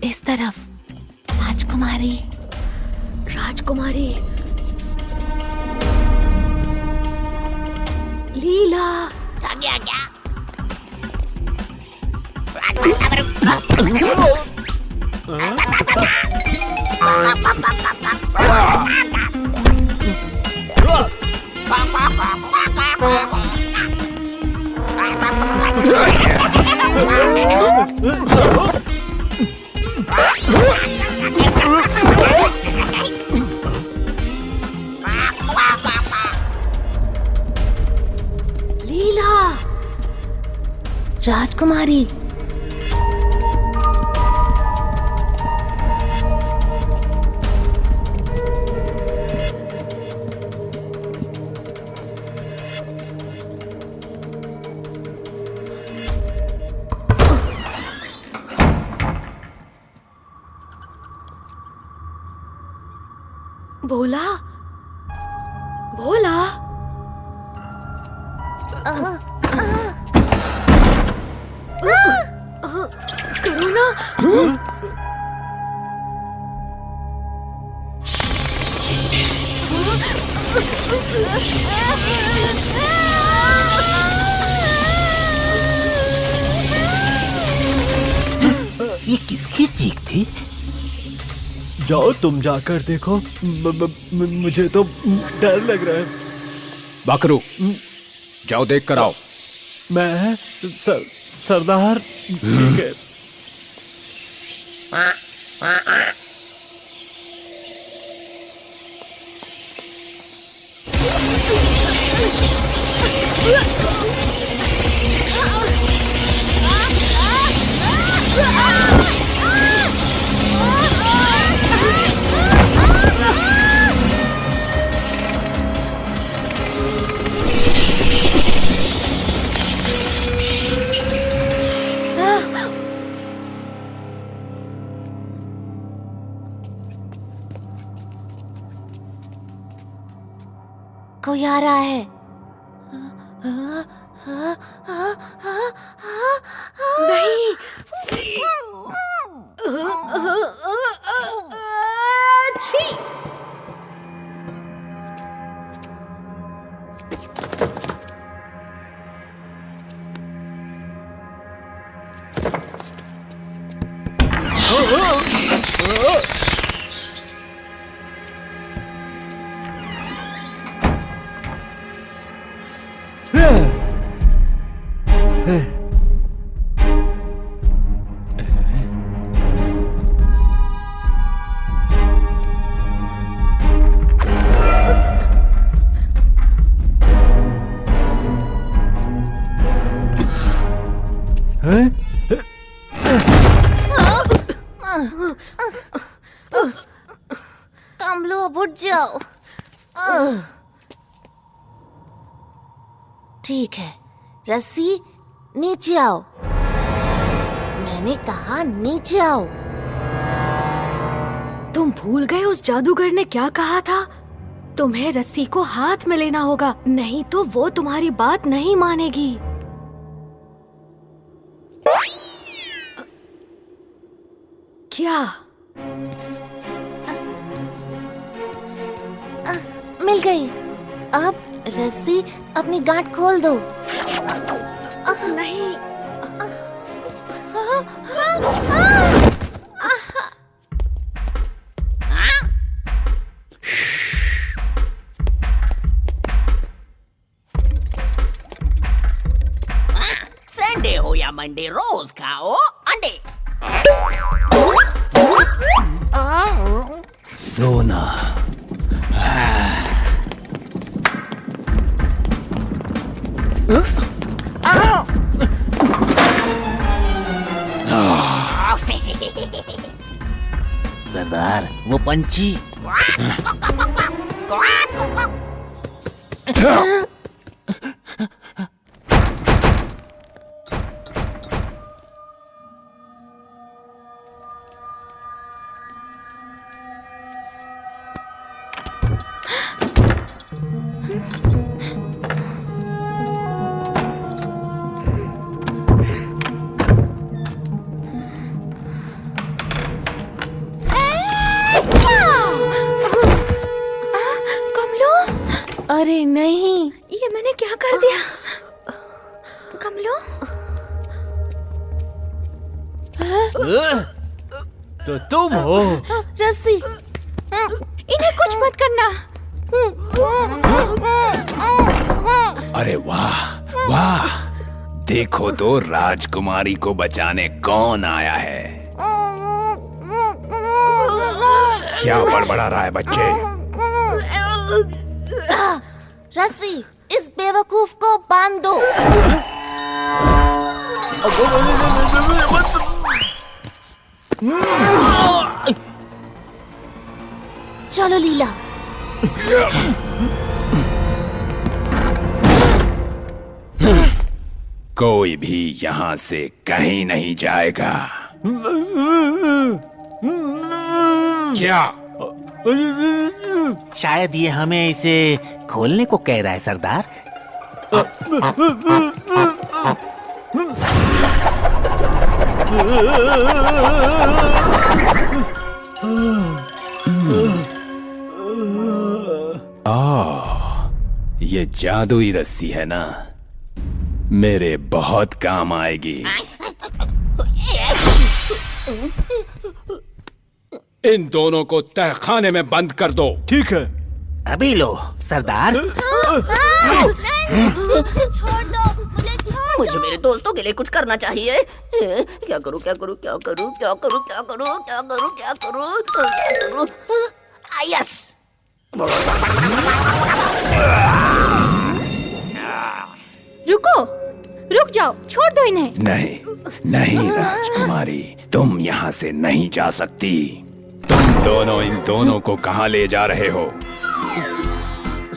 इस तरफ। राजकुमारी, राजकुमारी, लीला। क्या? लीला, राजकुमारी, भोला, भोला। करो ना। किसकी चीख थी? जाओ तुम जाकर देखो। मुझे तो डर लग रहा है। बकरू, जाओ देख कर आओ। मैं सरदार। ठीक है। कोई आ रहा है। नहीं। छी! कमलू, अब उठ जाओ। ठीक है, रस्सी नीचे आओ। मैंने कहा नीचे आओ। तुम भूल गए उस जादूगर ने क्या कहा था? तुम्हें रस्सी को हाथ में लेना होगा, नहीं तो वो तुम्हारी बात नहीं मानेगी। क्या? मिल गई। अब रस्सी अपनी गांठ खोल दो। नहीं। संडे हो या मंडे, रोज खाओ अंडे। सोना। सरदार, वो पंछी। अरे नहीं, ये मैंने क्या कर दिया? कमलो, तो तुम हो। रस्सी, इन्हें कुछ मत करना। अरे वाह वाह, देखो तो राजकुमारी को बचाने कौन आया है। क्या बड़बड़ा रहा है बच्चे? रस्सी, इस बेवकूफ को बांध दो। चलो लीला। कोई भी यहाँ से कहीं नहीं जाएगा। क्या? शायद ये हमें इसे खोलने को कह रहा है सरदार। ये जादुई रस्सी है ना, मेरे बहुत काम आएगी। इन दोनों को तहखाने में बंद कर दो। ठीक है। अभी लो सरदार। छोड़ दो मुझे, छोड़ मुझे मेरे दोस्तों के लिए कुछ करना चाहिए। क्या करूं क्या करूं क्या करूं क्या करूं क्या करूं क्या करूं क्या करूं क्या करूं? यस। रुको, रुक जाओ, छोड़ दो इन्हें। नहीं नहीं राजकुमारी, तुम यहाँ से नहीं जा सकती। तुम दोनों इन दोनों को कहाँ ले जा रहे हो?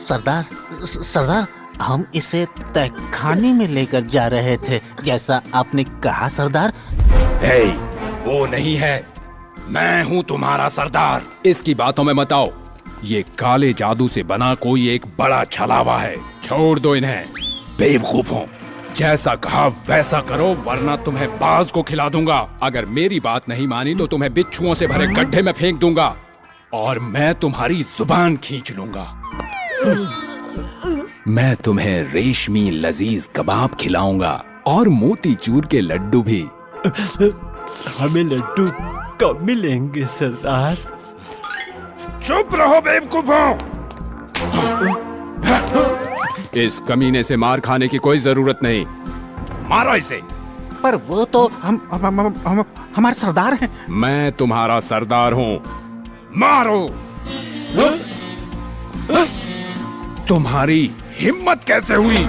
सरदार, सरदार, हम इसे तहखाने में लेकर जा रहे थे, जैसा आपने कहा सरदार। हे, वो नहीं है, मैं हूँ तुम्हारा सरदार। इसकी बातों में मत आओ। ये काले जादू से बना कोई एक बड़ा छलावा है। छोड़ दो इन्हें, बेवकूफों। जैसा कहा वैसा करो, वरना तुम्हें बाज को खिला दूंगा। अगर मेरी बात नहीं मानी तो तुम्हें बिच्छुओं से भरे गड्ढे में फेंक दूंगा और मैं तुम्हारी जुबान खींच लूंगा। मैं तुम्हें रेशमी लजीज कबाब खिलाऊंगा और मोतीचूर के लड्डू भी। हमें लड्डू कब मिलेंगे सरदार? चुप रहो बेवकूफों। इस कमीने से मार खाने की कोई जरूरत नहीं। मारो इसे। पर वो तो हम हमारे सरदार हैं। मैं तुम्हारा सरदार हूँ। मारो। तुम्हारी हिम्मत कैसे हुई?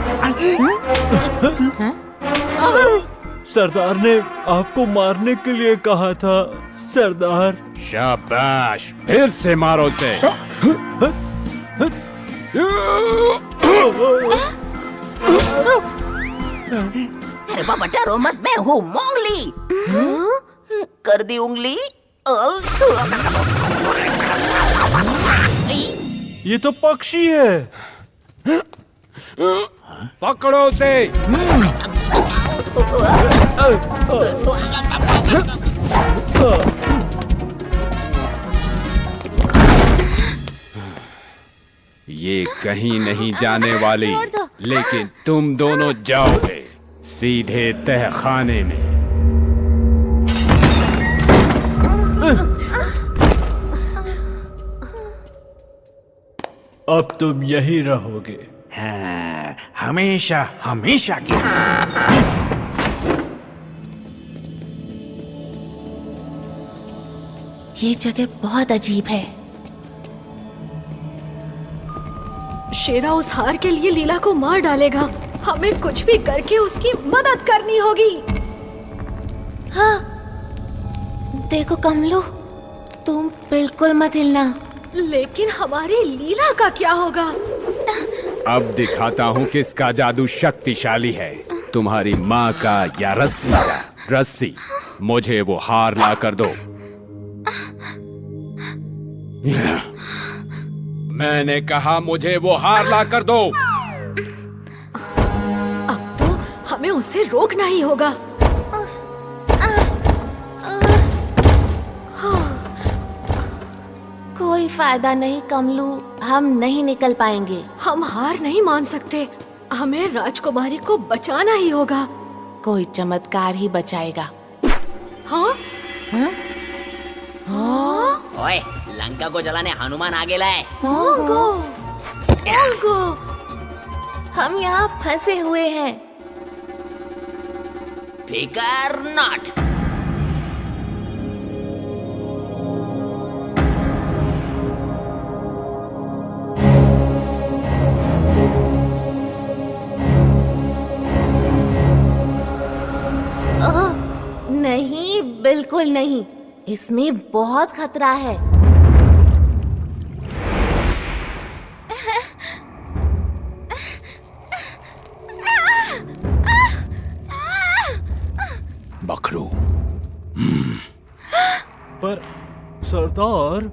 सरदार ने आपको मारने के लिए कहा था सरदार। शाबाश, फिर से मारो उसे। अरे बाबा डरो मत, मैं हूँ मोंगली। कर दी उंगली। ये तो पक्षी है। पकड़ो उसे। ये कहीं नहीं जाने वाली, लेकिन तुम दोनों जाओगे सीधे तहखाने में। अब तुम यही रहोगे। हाँ, हमेशा हमेशा के। ये जगह बहुत अजीब है। शेरा उस हार के लिए लीला को मार डालेगा। हमें कुछ भी करके उसकी मदद करनी होगी। हाँ, देखो कमलू, तुम बिल्कुल मत हिलना। लेकिन हमारी लीला का क्या होगा? अब दिखाता हूँ किसका जादू शक्तिशाली है, तुम्हारी माँ का या रस्सी का। रस्सी, मुझे वो हार ला कर दो। मैंने कहा मुझे वो हार ला कर दो। अब तो हमें उसे रोकना ही होगा। कोई फायदा नहीं कमलू, हम नहीं निकल पाएंगे। हम हार नहीं मान सकते। हमें राजकुमारी को बचाना ही होगा। कोई चमत्कार ही बचाएगा। हाँ? हाँ? ओए, लंका को जलाने हनुमान आगे लाए। मोंगो, मोंगो, हम यहाँ फंसे हुए हैं। फिकर नॉट। नहीं, बिल्कुल नहीं, इसमें बहुत खतरा है। बखरू। पर सरदार।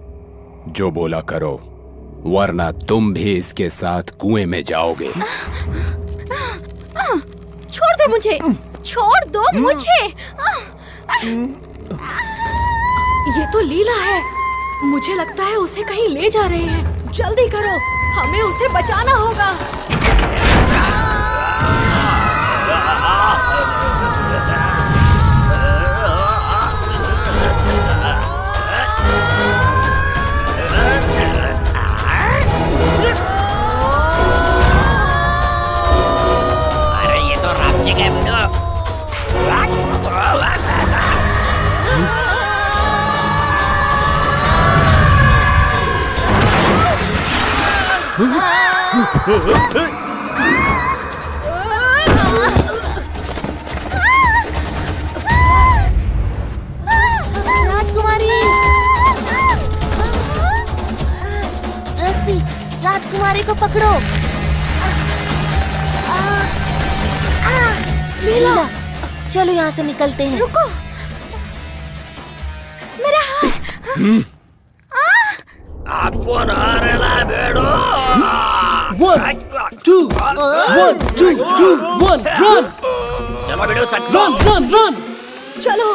जो बोला करो, वरना तुम भी इसके साथ कुएं में जाओगे। छोड़ दो मुझे, छोड़ दो मुझे। ये तो लीला है। मुझे लगता है उसे कहीं ले जा रहे हैं। जल्दी करो, हमें उसे बचाना होगा। राजकुमारी, रस्सी, राजकुमारी को पकड़ो। लीला, चलो यहाँ से निकलते हैं। रुको, मेरा हाथ। अपन हारेला बेडो। 1 2 1 2 2 1 रन। चलो बेडो, रन रन रन। चलो।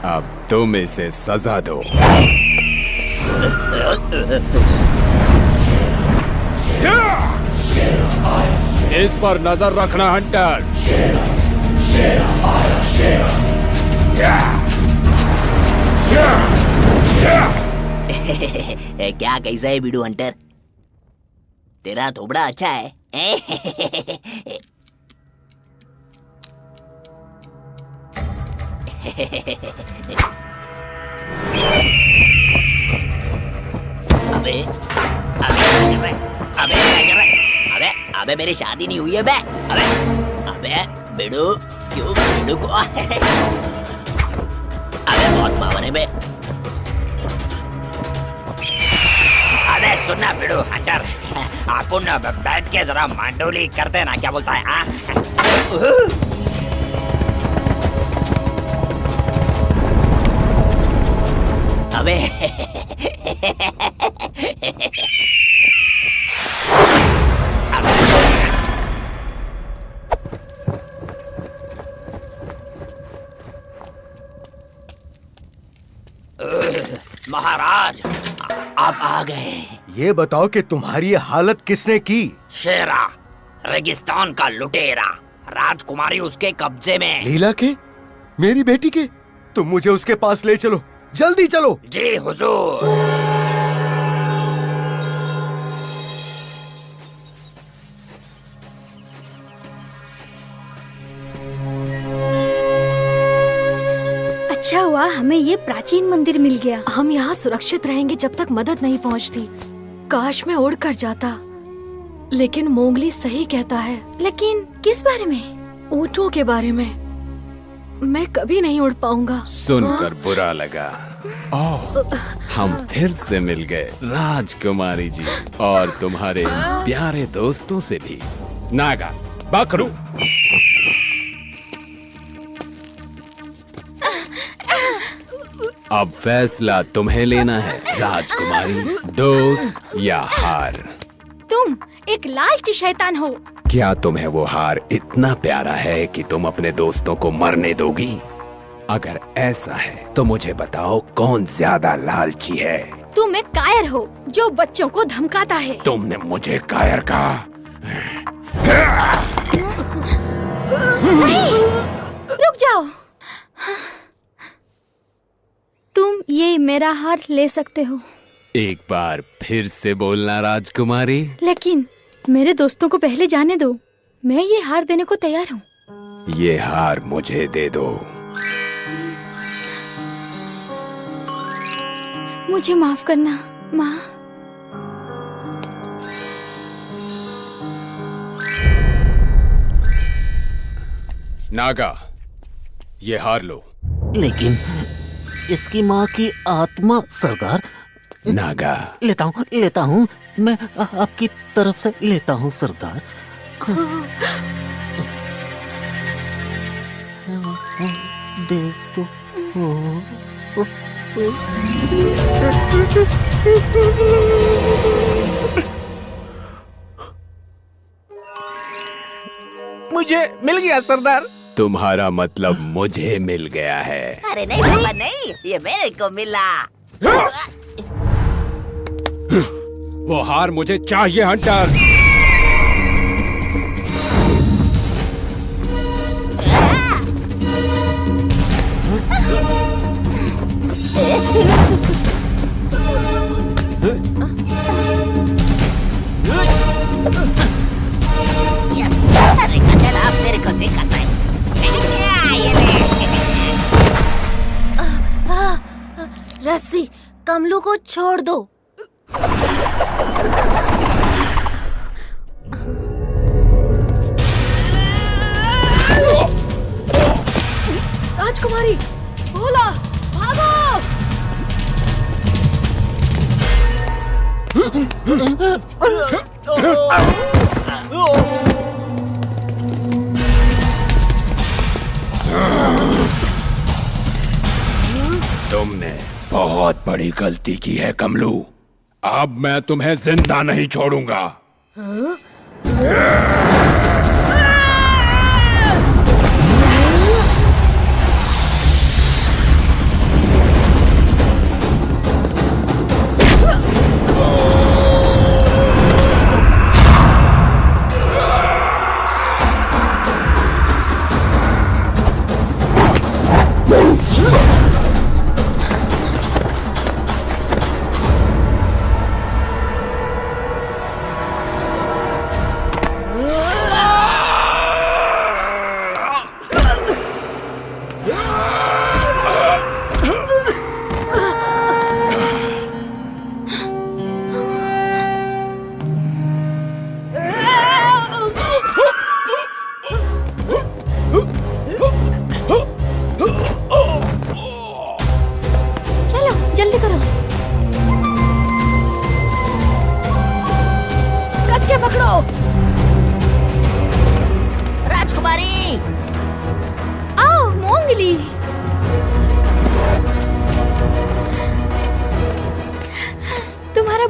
अब तुम इसे सजा दो। इस पर नजर रखना हंटर। क्या कैसा है बीडू हंटर? तेरा थोबड़ा अच्छा है। अबे अबे अबे अबे अबे मेरी शादी नहीं हुई है बे। अबे अबे बेडू, क्यों बेडू को? अबे बहुत पावर है बे। अबे सुनना बेडू हंटर, अपन बैठ के जरा मांडोली करते ना, क्या बोलता है? अबे महाराज, आप आ गए। ये बताओ कि तुम्हारी ये हालत किसने की? शेरा, रेगिस्तान का लुटेरा, राजकुमारी उसके कब्जे में। लीला के? मेरी बेटी के? तुम मुझे उसके पास ले चलो, जल्दी चलो। जी हुजूर। अच्छा हुआ हमें ये प्राचीन मंदिर मिल गया। हम यहाँ सुरक्षित रहेंगे जब तक मदद नहीं पहुँचती। काश मैं उड़ कर जाता, लेकिन मोंगली सही कहता है। लेकिन किस बारे में? ऊँटों के बारे में। मैं कभी नहीं उड़ पाऊंगा। सुनकर बुरा लगा। हम फिर से मिल गए राजकुमारी जी, और तुम्हारे प्यारे दोस्तों से भी। नागा, बकरू। अब फैसला तुम्हें लेना है राजकुमारी, दोस्त या हार। तुम एक लालची शैतान हो। क्या तुम्हें वो हार इतना प्यारा है कि तुम अपने दोस्तों को मरने दोगी? अगर ऐसा है तो मुझे बताओ, कौन ज्यादा लालची है? तुम एक कायर हो जो बच्चों को धमकाता है। तुमने मुझे कायर कहा? नहीं, रुक जाओ। तुम ये मेरा हार ले सकते हो। एक बार फिर से बोलना राजकुमारी। लेकिन मेरे दोस्तों को पहले जाने दो। मैं ये हार देने को तैयार हूँ। ये हार मुझे दे दो। मुझे माफ करना माँ। नागा, ये हार लो। लेकिन इसकी माँ की आत्मा सरदार। नागा, लेता हूँ मैं आपकी तरफ से लेता हूँ सरदार। दे दो। मुझे मिल गया सरदार। तुम्हारा मतलब मुझे मिल गया है। अरे नहीं बाबा नहीं, ये मेरे को मिला। वो हार मुझे चाहिए हंटर। अरे कटल, अब तेरे को दिक्कत है। रस्सी, कमलू को छोड़ दो। राजकुमारी, भोला, भागो! तुमने बहुत बड़ी गलती की है कमलू। अब मैं तुम्हें जिंदा नहीं छोड़ूंगा।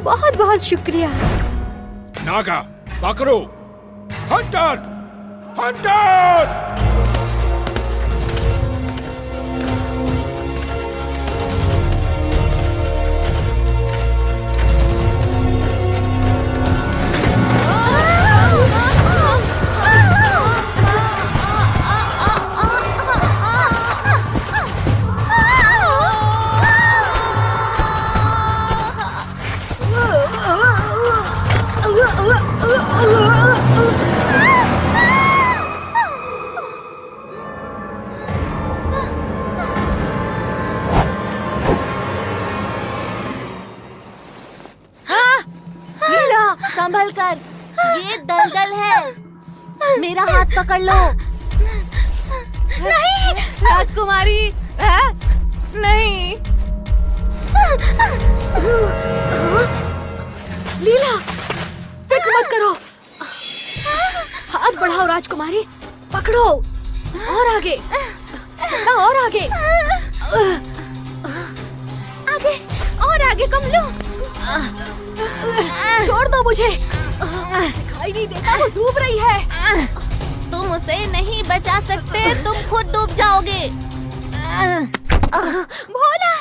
बहुत बहुत शुक्रिया। नागा, पकड़ो, हंटर, हंटर! संभल कर, ये दलदल है। मेरा हाथ पकड़ लो। नहीं राजकुमारी, नहीं। लीला, फिक्र मत करो। हाथ बढ़ाओ राजकुमारी, पकड़ो। और आगे, और आगे, आगे और आगे कमलू। छोड़ दो मुझे, दिखाई नहीं देता, वो डूब रही है। तुम उसे नहीं बचा सकते, तुम खुद डूब जाओगे। भोला,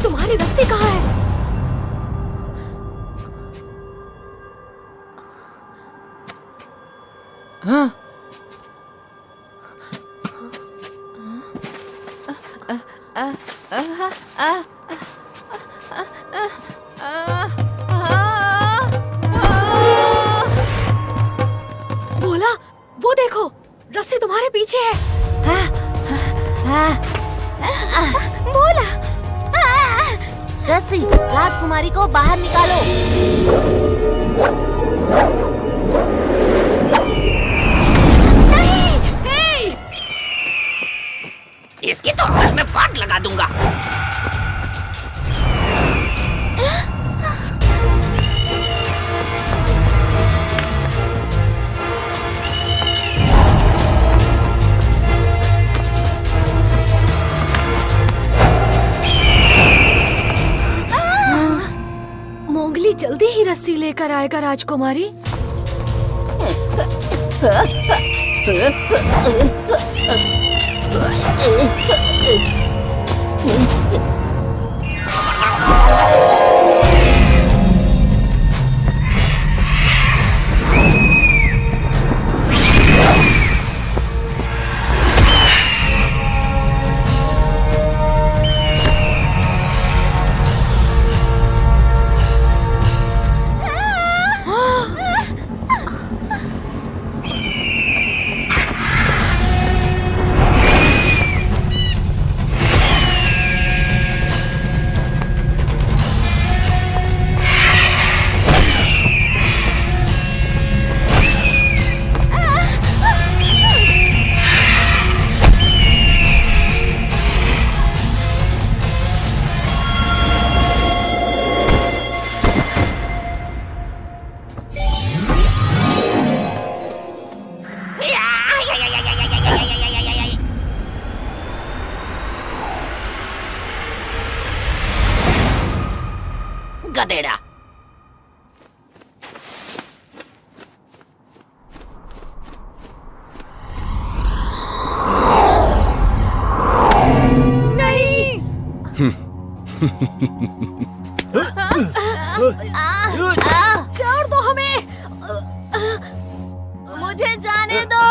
तुम्हारी रस्सी कहाँ है? हाँ? भोला, वो देखो, रस्सी तुम्हारे पीछे है। भोला, रस्सी, राजकुमारी को बाहर निकालो। नहीं! इसकी तो आवाज में पाट लगा दूंगा। मोंगली जल्दी ही रस्सी लेकर आएगा राजकुमारी। गधेड़ा। छोड़ दो हमें, मुझे जाने दो।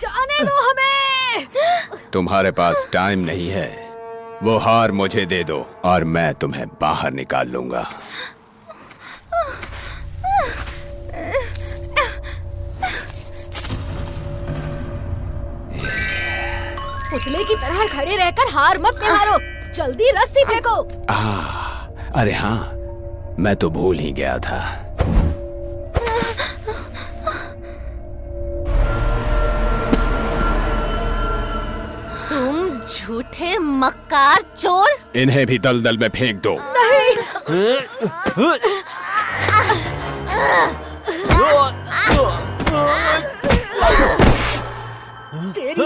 जाने दो हमें। तुम्हारे पास टाइम नहीं है, वो हार मुझे दे दो और मैं तुम्हें बाहर निकाल लूंगा। पुतले की तरह खड़े रहकर हार मत निहारो, जल्दी रस्सी फेंको। अरे हाँ, मैं तो भूल ही गया था। तुम झूठे मक्कार चोर। इन्हें भी दलदल में फेंक दो। तेरी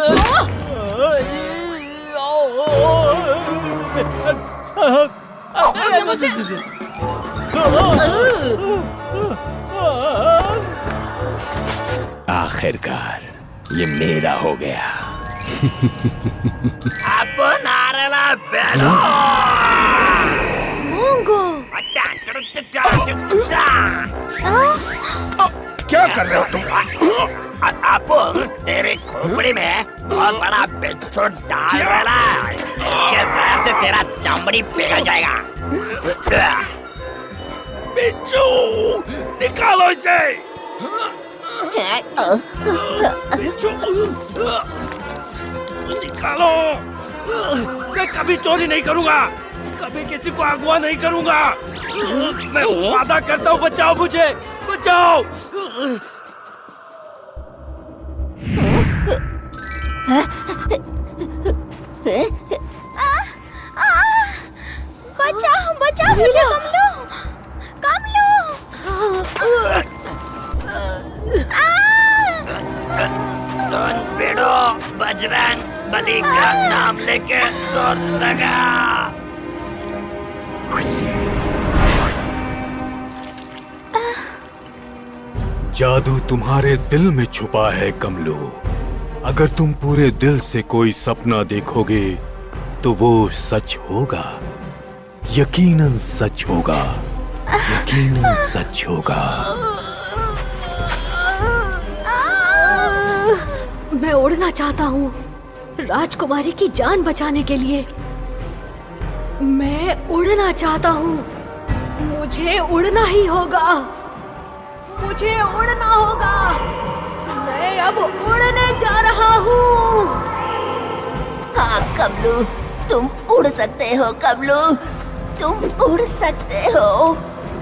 आखिरकार ये मेरा हो गया। मोंगो, क्या कर रहे हो तुम? तेरे खोपड़ी में बहुत बड़ा बिच्छू डाल रहा है, इसके जहर से तेरा चमड़ी पिघल जाएगा। बिच्छू, निकालो इसे। बिच्छू, निकालो। मैं कभी चोरी नहीं करूंगा, कभी किसी को अगवा नहीं करूंगा। मैं वादा करता हूँ, बचाओ मुझे, बचाओ। बचाओ बचाओ मुझे, कमलू, बेड़ो बजरंग बली का नाम लेके जोर लगा। जादू तुम्हारे दिल में छुपा है कमलो। अगर तुम पूरे दिल से कोई सपना देखोगे तो वो सच होगा, यकीनन सच होगा, यकीनन सच होगा। मैं उड़ना चाहता हूँ राजकुमारी की जान बचाने के लिए। मैं उड़ना चाहता हूँ, मुझे उड़ना ही होगा, मुझे उड़ना होगा। मैं अब उड़ने जा रहा हूँ। हाँ कमलू, तुम उड़ सकते हो कमलू, तुम उड़ सकते हो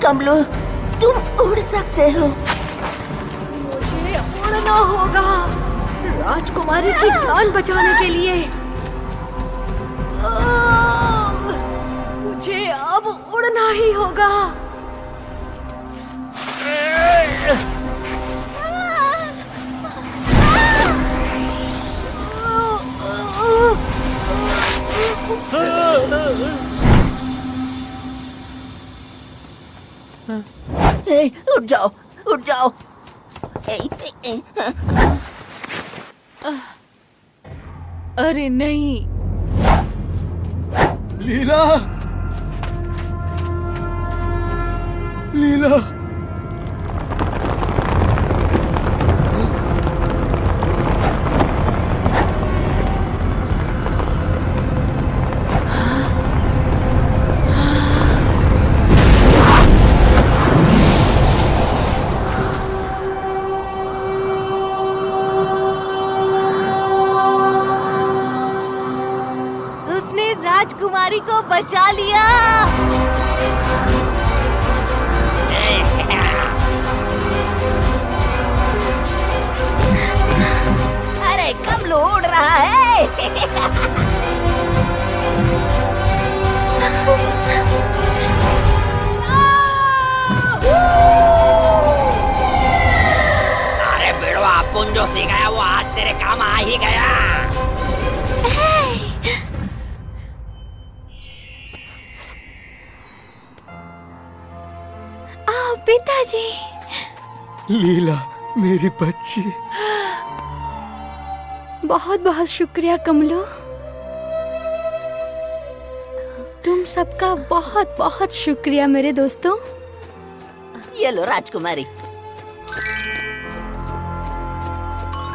कमलू, तुम उड़ सकते हो। मुझे उड़ना होगा राजकुमारी की जान बचाने के लिए। मुझे अब उड़ना ही होगा। उठ जाओ, उठ जाओ। अरे नहीं, लीला, लीला। उसने राजकुमारी को बचा लिया। अरे कमलू उड़ रहा है। अरे बेड़वा उन जो सीख गया वो आज तेरे काम आ ही गया। आओ पिताजी। लीला मेरी बच्ची। बहुत बहुत शुक्रिया कमलू। तुम सबका बहुत बहुत शुक्रिया मेरे दोस्तों। ये लो राजकुमारी।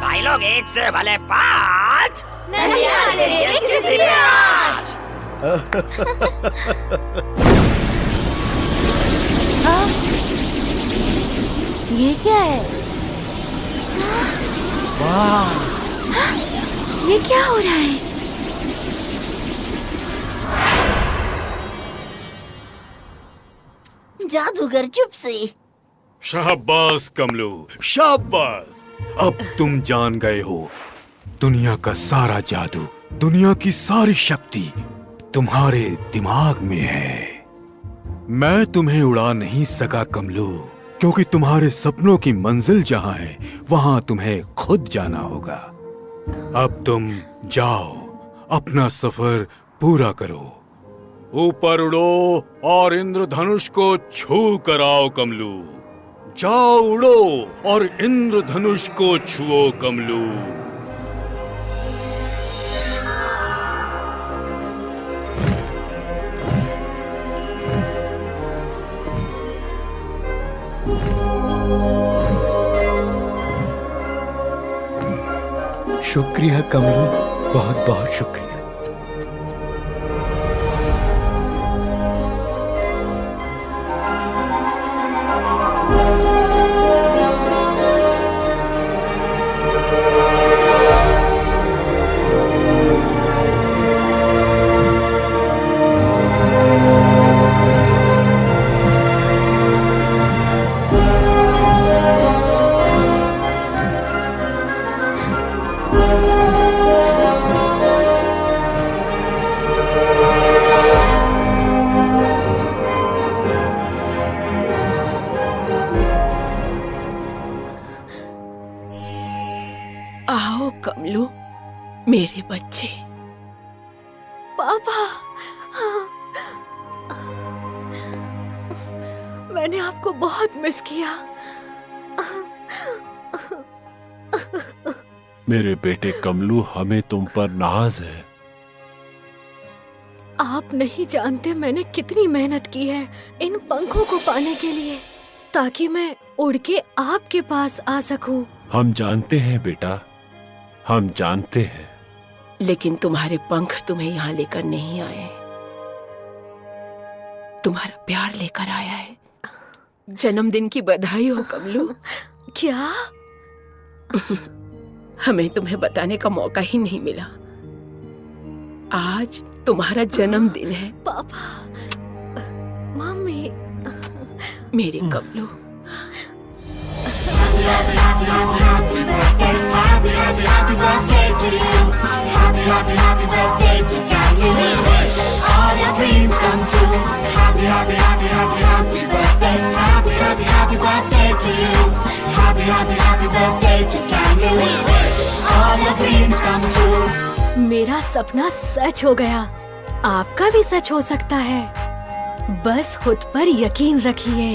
भाई लोग एक से भले 5 नहीं आने देंगे किसी भी आज। ये क्या है? वाह, ये क्या हो रहा है? जादूगर चुप से। शाबाश कमलू, शाबाश। अब तुम जान गए हो दुनिया का सारा जादू, दुनिया की सारी शक्ति तुम्हारे दिमाग में है। मैं तुम्हें उड़ा नहीं सका कमलू, क्योंकि तुम्हारे सपनों की मंजिल जहां है वहां तुम्हें खुद जाना होगा। अब तुम जाओ, अपना सफर पूरा करो। ऊपर उड़ो और इंद्रधनुष को छू कर आओ कमलू। जाओ उड़ो और इंद्रधनुष को छुओ कमलू। शुक्रिया कमलू, बहुत बहुत शुक्रिया। आओ कमलू, मेरे बच्चे। पापा, मैंने आपको बहुत मिस किया। मेरे बेटे कमलू, हमें तुम पर नाज है। आप नहीं जानते मैंने कितनी मेहनत की है इन पंखों को पाने के लिए, ताकि मैं उड़ के आपके पास आ सकूं। हम जानते हैं बेटा, हम जानते हैं। लेकिन तुम्हारे पंख तुम्हें यहाँ लेकर नहीं आए, तुम्हारा प्यार लेकर आया है। जन्मदिन की बधाई हो कमलू। क्या? हमें तुम्हें बताने का मौका ही नहीं मिला। आज तुम्हारा जन्मदिन है। पापा, मम्मी, मेरे कमलू। मेरा सपना सच हो गया, आपका भी सच हो सकता है। बस खुद पर यकीन रखिए।